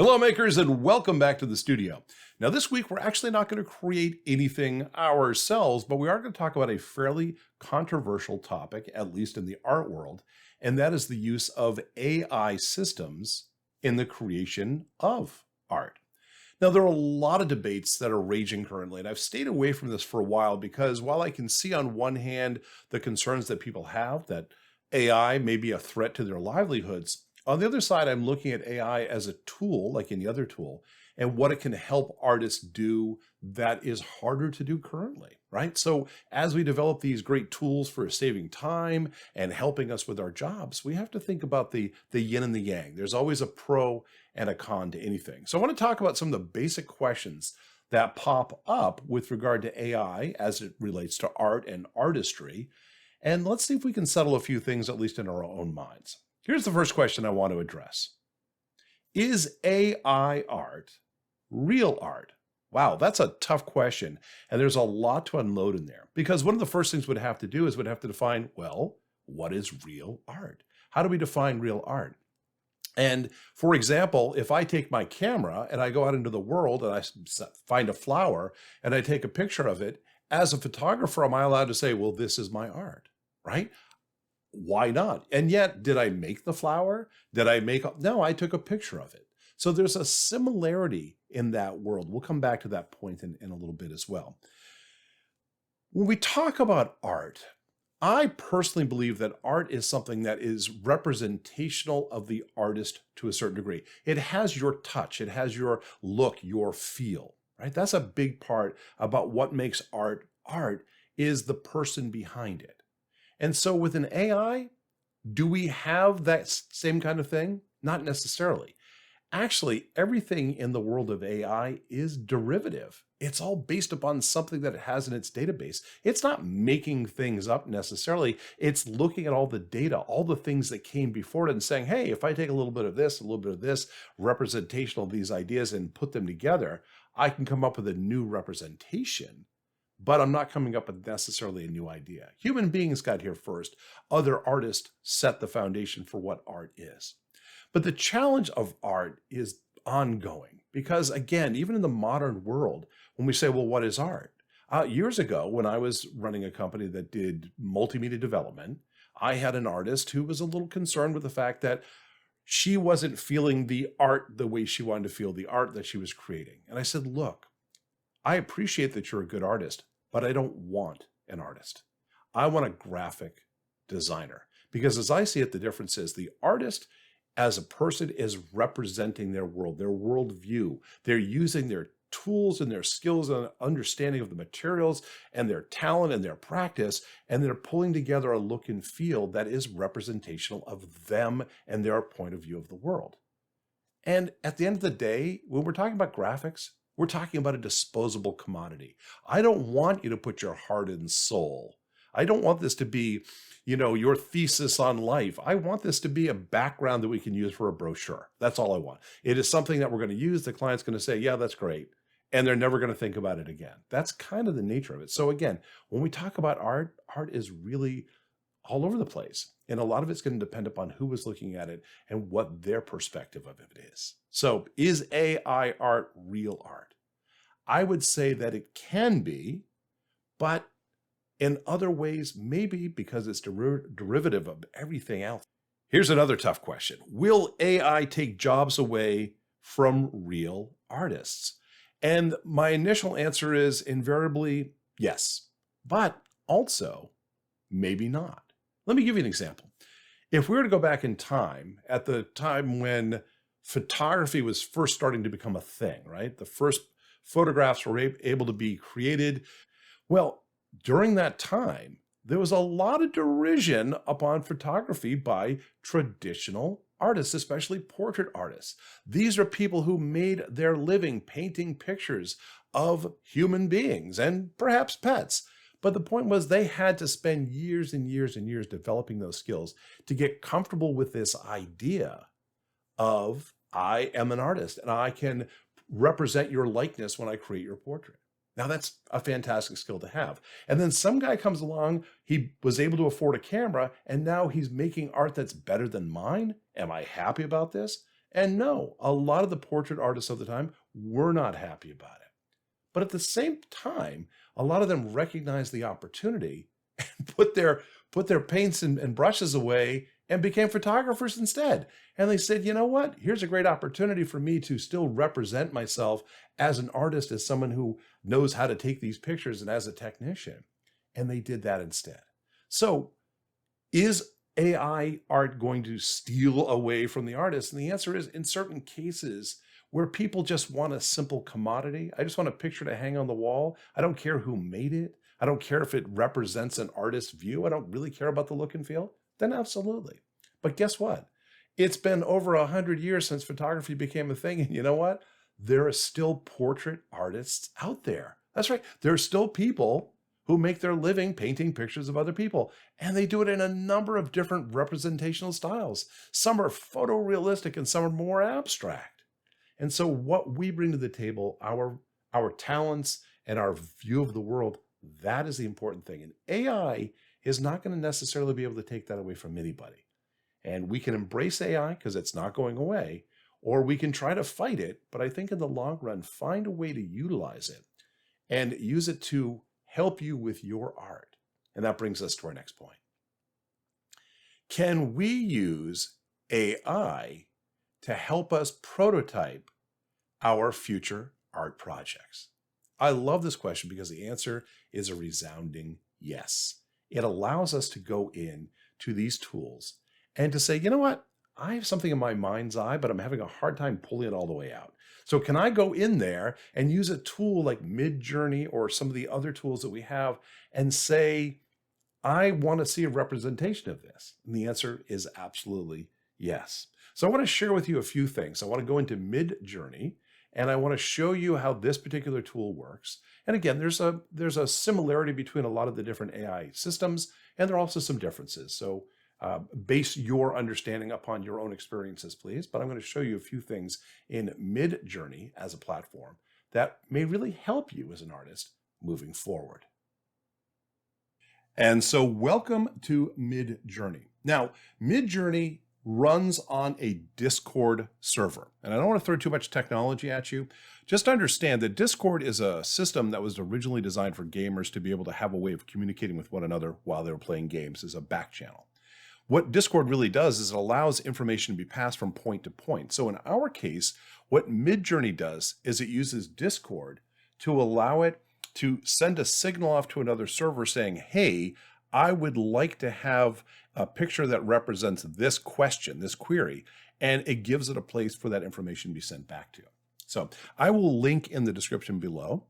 Hello, makers, and welcome back to the studio. Now, this week, we're actually not going to create anything ourselves, but we are going to talk about a fairly controversial topic, at least in the art world, and that is the use of AI systems in the creation of art. Now, there are a lot of debates that are raging currently, and I've stayed away from this for a while because while I can see on one hand the concerns that people have that AI may be a threat to their livelihoods, on the other side, I'm looking at AI as a tool, like any other tool, and what it can help artists do that is harder to do currently, right? So as we develop these great tools for saving time and helping us with our jobs, we have to think about the yin and the yang. There's always a pro and a con to anything. So I want to talk about some of the basic questions that pop up with regard to AI as it relates to art and artistry. And let's see if we can settle a few things, at least in our own minds. Here's the first question I want to address. Is AI art real art? Wow, that's a tough question. And there's a lot to unload in there because one of the first things we'd have to do is we'd have to define, well, what is real art? How do we define real art? And for example, if I take my camera and I go out into the world and I find a flower and I take a picture of it, as a photographer, am I allowed to say, well, this is my art, right? Why not? And yet, did I make the flower? No, I took a picture of it. So there's a similarity in that world. We'll come back to that point in a little bit as well. When we talk about art, I personally believe that art is something that is representational of the artist to a certain degree. It has your touch, it has your look, your feel, right? That's a big part about what makes art art is the person behind it. And so with an AI, do we have that same kind of thing? Not necessarily. Actually, everything in the world of AI is derivative. It's all based upon something that it has in its database. It's not making things up necessarily. It's looking at all the data, all the things that came before it and saying, hey, if I take a little bit of this, a little bit of this, representational of these ideas and put them together, I can come up with a new representation. But I'm not coming up with necessarily a new idea. Human beings got here first. Other artists set the foundation for what art is. But the challenge of art is ongoing because, again, even in the modern world, when we say, well, what is art? Years ago, when I was running a company that did multimedia development, I had an artist who was a little concerned with the fact that she wasn't feeling the art the way she wanted to feel the art that she was creating. And I said, look, I appreciate that you're a good artist, but I don't want an artist. I want a graphic designer. Because as I see it, the difference is the artist as a person is representing their world, their worldview. They're using their tools and their skills and understanding of the materials and their talent and their practice, and they're pulling together a look and feel that is representational of them and their point of view of the world. And at the end of the day, when we're talking about graphics, we're talking about a disposable commodity. I don't want you to put your heart and soul. I don't want this to be, your thesis on life. I want this to be a background that we can use for a brochure. That's all I want. It is something that we're going to use. The client's going to say, yeah, that's great. And they're never going to think about it again. That's kind of the nature of it. So again, when we talk about art, art is really all over the place. And a lot of it's going to depend upon who is looking at it and what their perspective of it is. So is AI art real art? I would say that it can be, but in other ways, maybe because it's derivative of everything else. Here's another tough question. Will AI take jobs away from real artists? And my initial answer is invariably yes, but also maybe not. Let me give you an example. If we were to go back in time, at the time when photography was first starting to become a thing, right? The first photographs were able to be created. Well, during that time, there was a lot of derision upon photography by traditional artists, especially portrait artists. These are people who made their living painting pictures of human beings and perhaps pets. But the point was they had to spend years and years and years developing those skills to get comfortable with this idea of I am an artist and I can represent your likeness when I create your portrait. Now that's a fantastic skill to have. And then some guy comes along, he was able to afford a camera, and now he's making art that's better than mine. Am I happy about this? And no, a lot of the portrait artists of the time were not happy about it. But at the same time, a lot of them recognized the opportunity and put their paints and brushes away and became photographers instead. And they said, you know what? Here's a great opportunity for me to still represent myself as an artist, as someone who knows how to take these pictures and as a technician. And they did that instead. So is AI art going to steal away from the artist? And the answer is, in certain cases where people just want a simple commodity, I just want a picture to hang on the wall. I don't care who made it. I don't care if it represents an artist's view. I don't really care about the look and feel. Then absolutely. But guess what? It's been over 100 years since photography became a thing. And you know what? There are still portrait artists out there. That's right. There are still people who make their living painting pictures of other people. And they do it in a number of different representational styles. Some are photorealistic and some are more abstract. And so what we bring to the table, our talents and our view of the world, that is the important thing. And AI is not going to necessarily be able to take that away from anybody. And we can embrace AI because it's not going away, or we can try to fight it. But I think in the long run, find a way to utilize it and use it to help you with your art. And that brings us to our next point. Can we use AI to help us prototype our future art projects? I love this question because the answer is a resounding yes. It allows us to go in to these tools and to say, you know what? I have something in my mind's eye, but I'm having a hard time pulling it all the way out. So can I go in there and use a tool like MidJourney or some of the other tools that we have and say, I want to see a representation of this? And the answer is absolutely yes. So I want to share with you a few things. I want to go into MidJourney and I want to show you how this particular tool works. And again, there's a similarity between a lot of the different AI systems, and there are also some differences. So base your understanding upon your own experiences, please. But I'm going to show you a few things in MidJourney as a platform that may really help you as an artist moving forward. And so welcome to MidJourney. Now, MidJourney runs on a Discord server. And I don't want to throw too much technology at you. Just understand that Discord is a system that was originally designed for gamers to be able to have a way of communicating with one another while they were playing games as a back channel. What Discord really does is it allows information to be passed from point to point. So in our case, what MidJourney does is it uses Discord to allow it to send a signal off to another server saying, hey, I would like to have a picture that represents this question, this query, and it gives it a place for that information to be sent back to. So I will link in the description below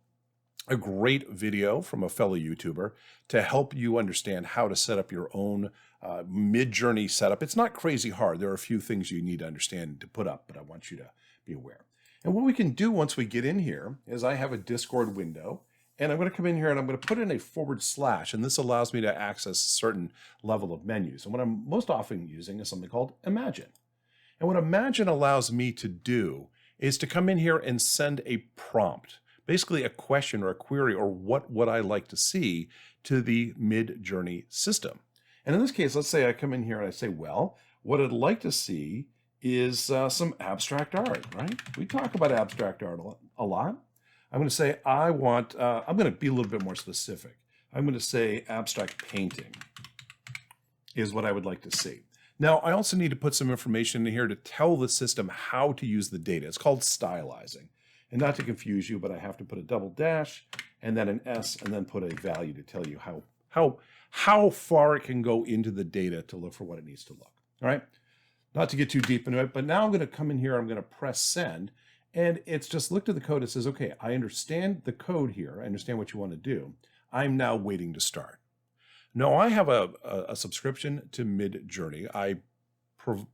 a great video from a fellow YouTuber to help you understand how to set up your own MidJourney setup. It's not crazy hard. There are a few things you need to understand to put up, but I want you to be aware. And what we can do once we get in here is I have a Discord window, and I'm going to come in here and I'm going to put in a /, and this allows me to access a certain level of menus. And what I'm most often using is something called Imagine. And what Imagine allows me to do is to come in here and send a prompt, basically a question or a query or what would I like to see to the MidJourney system. And in this case, let's say I come in here and I say, well, what I'd like to see is some abstract art, right? We talk about abstract art a lot. I'm going to say I'm going to be a little bit more specific. I'm going to say abstract painting is what I would like to see. Now, I also need to put some information in here to tell the system how to use the data. It's called stylizing. And not to confuse you, but I have to put a double dash and then an S and then put a value to tell you how far it can go into the data to look for what it needs to look. All right. Not to get too deep into it, but now I'm going to come in here. I'm going to press send. And it's just looked at the code. It says, okay, I understand the code here. I understand what you want to do. I'm now waiting to start. Now, I have a subscription to MidJourney. I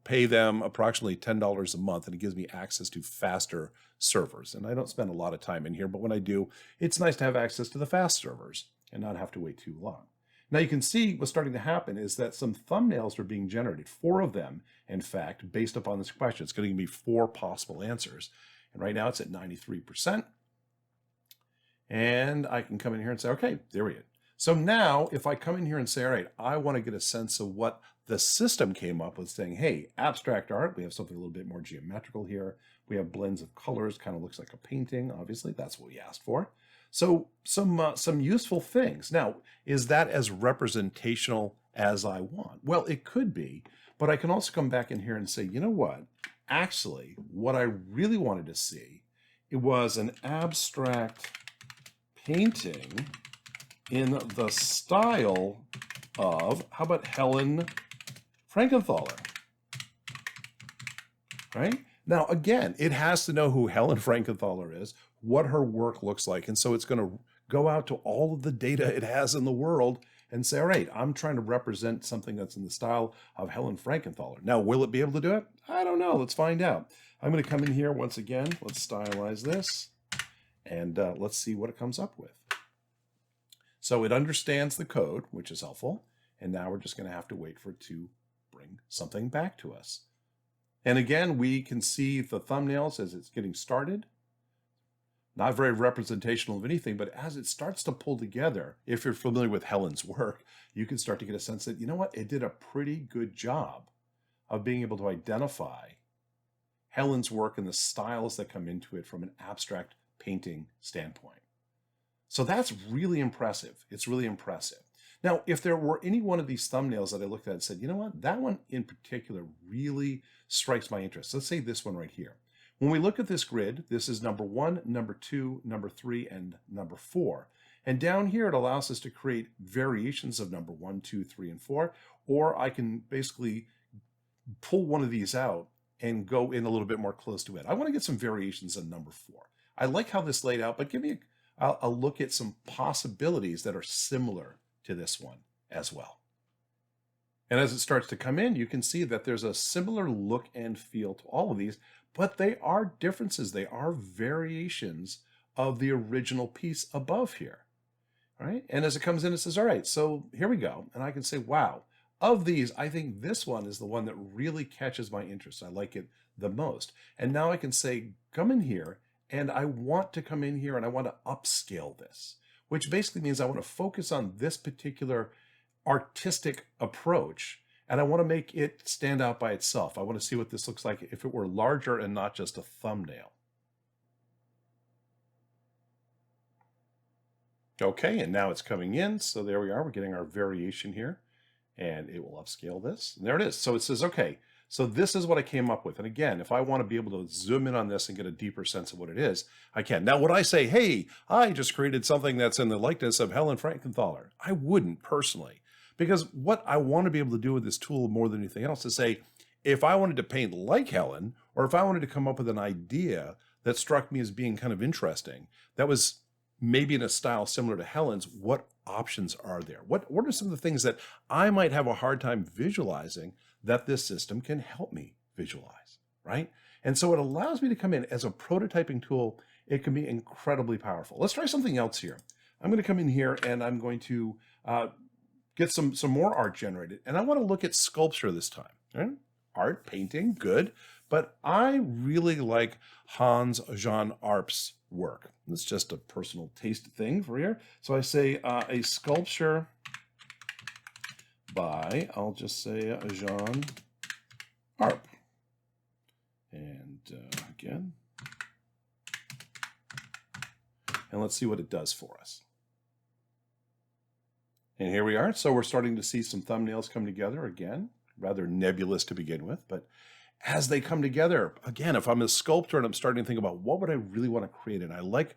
pay them approximately $10 a month, and it gives me access to faster servers. And I don't spend a lot of time in here, but when I do, it's nice to have access to the fast servers and not have to wait too long. Now you can see what's starting to happen is that some thumbnails are being generated, 4 of them, in fact, based upon this question. It's going to give me 4 possible answers. And right now it's at 93%. And I can come in here and say, okay, there we go. So now if I come in here and say, all right, I want to get a sense of what the system came up with, saying, hey, abstract art, we have something a little bit more geometrical here. We have blends of colors, kind of looks like a painting. Obviously, that's what we asked for. So some useful things. Now, is that as representational as I want? Well, it could be, but I can also come back in here and say, you know what? Actually, what I really wanted to see, it was an abstract painting in the style of, how about Helen Frankenthaler, right? Now, again, it has to know who Helen Frankenthaler is, what her work looks like. And so it's going to go out to all of the data it has in the world and say, all right, I'm trying to represent something that's in the style of Helen Frankenthaler. Now, will it be able to do it? I don't know. Let's find out. I'm going to come in here once again. Let's stylize this and let's see what it comes up with. So it understands the code, which is helpful. And now we're just going to have to wait for it to bring something back to us. And again, we can see the thumbnails as it's getting started. Not very representational of anything, but as it starts to pull together, if you're familiar with Helen's work, you can start to get a sense that, you know what, it did a pretty good job of being able to identify Helen's work and the styles that come into it from an abstract painting standpoint. So that's really impressive. It's really impressive. Now, if there were any one of these thumbnails that I looked at and said, you know what, that one in particular really strikes my interest. Let's say this one right here. When we look at this grid, this is number 1, number 2, number 3, and number 4. And down here, it allows us to create variations of number 1, 2, 3, and 4. Or I can basically pull one of these out and go in a little bit more close to it. I want to get some variations on number 4. I like how this laid out, but give me a look at some possibilities that are similar to this one as well. And as it starts to come in, you can see that there's a similar look and feel to all of these, but they are differences. They are variations of the original piece above here, right? And as it comes in, it says, all right, so here we go. And I can say, wow, of these, I think this one is the one that really catches my interest. I like it the most. And now I can say, come in here, and I want to come in here and I want to upscale this, which basically means I want to focus on this particular artistic approach, and I want to make it stand out by itself. I want to see what this looks like if it were larger and not just a thumbnail. Okay, and now it's coming in. So there we are. We're getting our variation here, and it will upscale this. And there it is. So it says, okay, so this is what I came up with. And again, if I want to be able to zoom in on this and get a deeper sense of what it is, I can. Now, would I say, hey, I just created something that's in the likeness of Helen Frankenthaler? I wouldn't personally. Because what I want to be able to do with this tool more than anything else is say, if I wanted to paint like Helen, or if I wanted to come up with an idea that struck me as being kind of interesting, that was maybe in a style similar to Helen's, what options are there? What are some of the things that I might have a hard time visualizing that this system can help me visualize, right? And so it allows me to come in as a prototyping tool. It can be incredibly powerful. Let's try something else here. I'm going to come in here and I'm going to get some more art generated. And I want to look at sculpture this time. Right? Art, painting, good. But I really like Hans Jean Arp's work. It's just a personal taste thing for here. So I say a sculpture by, I'll just say Jean Arp. And again. And let's see what it does for us. And here we are. So we're starting to see some thumbnails come together again, rather nebulous to begin with. But as they come together, again, if I'm a sculptor and I'm starting to think about what would I really want to create, and I like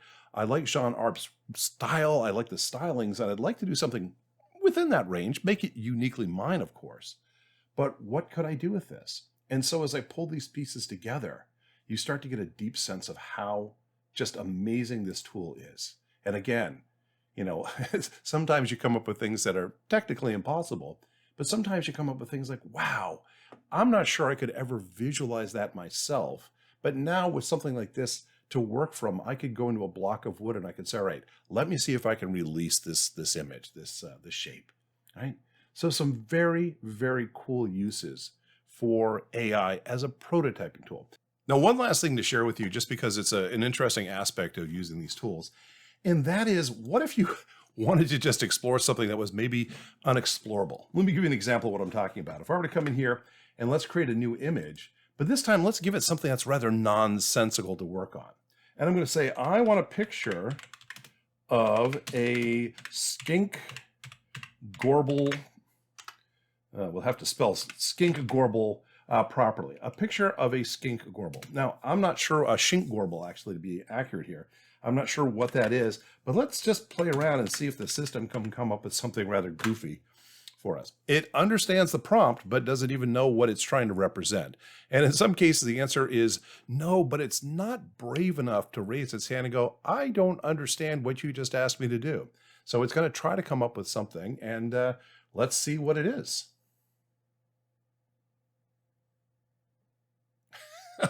Jean Arp's style, I like the stylings, and I'd like to do something within that range, make it uniquely mine, of course. But what could I do with this? And so as I pull these pieces together, you start to get a deep sense of how just amazing this tool is. And again, you know, sometimes you come up with things that are technically impossible, but sometimes you come up with things like, wow, I'm not sure I could ever visualize that myself. But now with something like this to work from, I could go into a block of wood and I could say, all right, let me see if I can release this image, this shape, right? So some very, very cool uses for AI as a prototyping tool. Now, one last thing to share with you, just because it's an interesting aspect of using these tools, and that is, what if wanted to just explore something that was maybe unexplorable. Let me give you an example of what I'm talking about. If I were to come in here and let's create a new image, but this time let's give it something that's rather nonsensical to work on. And I'm going to say, I want a picture of a skink gorble. We'll have to spell skink gorble properly. A picture of a skink gorble. Now, I'm not sure, a shink gorble actually, to be accurate here. I'm not sure what that is, but let's just play around and see if the system can come up with something rather goofy for us. It understands the prompt, but doesn't even know what it's trying to represent. And in some cases, the answer is no, but it's not brave enough to raise its hand and go, I don't understand what you just asked me to do. So it's going to try to come up with something, and let's see what it is.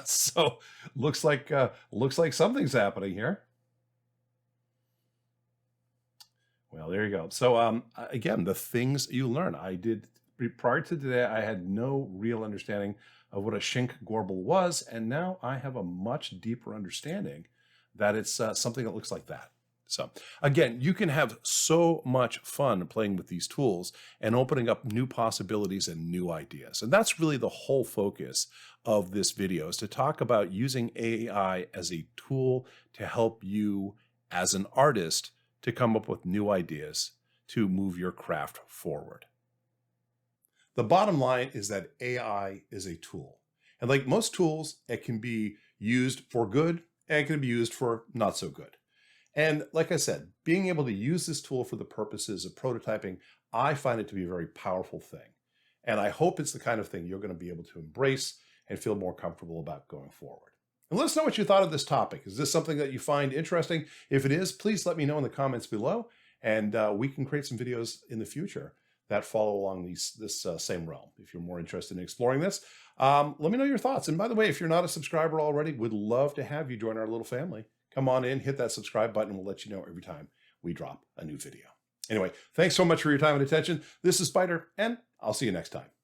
So looks like something's happening here. Well, there you go. So again, the things you learn. Prior to today, I had no real understanding of what a shink gorble was, and now I have a much deeper understanding that it's something that looks like that. So again, you can have so much fun playing with these tools and opening up new possibilities and new ideas. And that's really the whole focus of this video, is to talk about using AI as a tool to help you as an artist to come up with new ideas to move your craft forward. The bottom line is that AI is a tool. And like most tools, it can be used for good and it can be used for not so good. And like I said, being able to use this tool for the purposes of prototyping, I find it to be a very powerful thing. And I hope it's the kind of thing you're going to be able to embrace and feel more comfortable about going forward. And let us know what you thought of this topic. Is this something that you find interesting? If it is, please let me know in the comments below, and we can create some videos in the future that follow along this same realm. If you're more interested in exploring this, let me know your thoughts. And by the way, if you're not a subscriber already, we'd love to have you join our little family. Come on in, hit that subscribe button, and we'll let you know every time we drop a new video. Anyway, thanks so much for your time and attention. This is Spider, and I'll see you next time.